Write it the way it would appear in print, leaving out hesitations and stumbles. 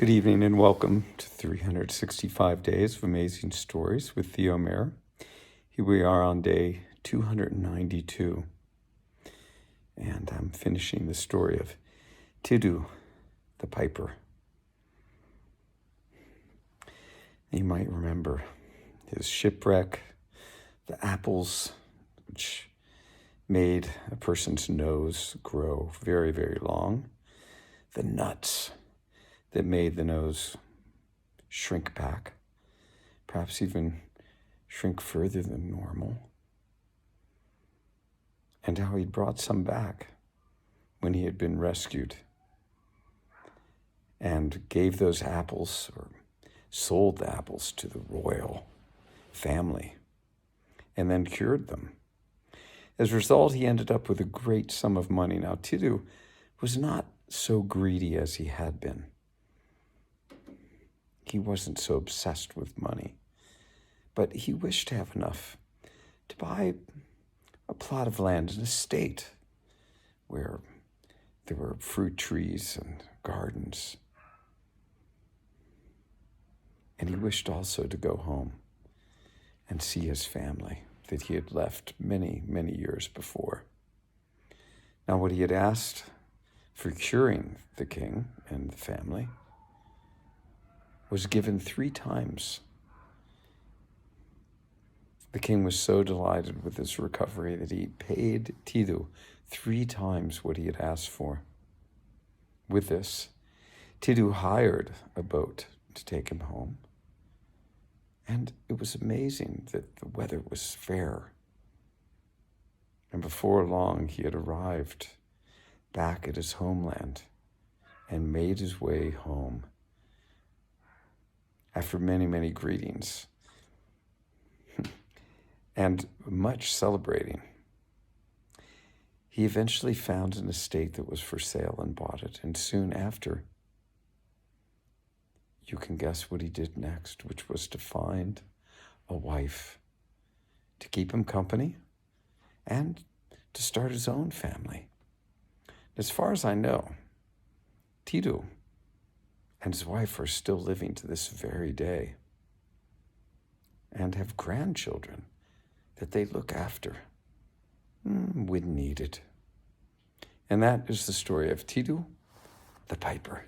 Good evening and welcome to 365 Days of Amazing Stories with Theo Mayer. Here we are on day 292, and I'm finishing the story of Tiidu the Piper. You might remember his shipwreck, the apples which made a person's nose grow very, very long, the nuts that made the nose shrink back, perhaps even shrink further than normal, and how he brought some back when he had been rescued and gave those apples or sold the apples to the royal family and then cured them. As a result, he ended up with a great sum of money. Now, Tiidu was not so greedy as he had been. He wasn't so obsessed with money, but he wished to have enough to buy a plot of land, an estate where there were fruit trees and gardens. And he wished also to go home and see his family that he had left many, many years before. Now, what he had asked for curing the king and the family was given 3 times. The king was so delighted with his recovery that he paid Tiidu 3 times what he had asked for. With this, Tiidu hired a boat to take him home. And it was amazing that the weather was fair. And before long, he had arrived back at his homeland and made his way home. After many, many greetings and much celebrating, he eventually found an estate that was for sale and bought it. And soon after, you can guess what he did next, which was to find a wife to keep him company and to start his own family. As far as I know, Tiidu and his wife are still living to this very day and have grandchildren that they look after when needed. And that is the story of Tiidu the Piper.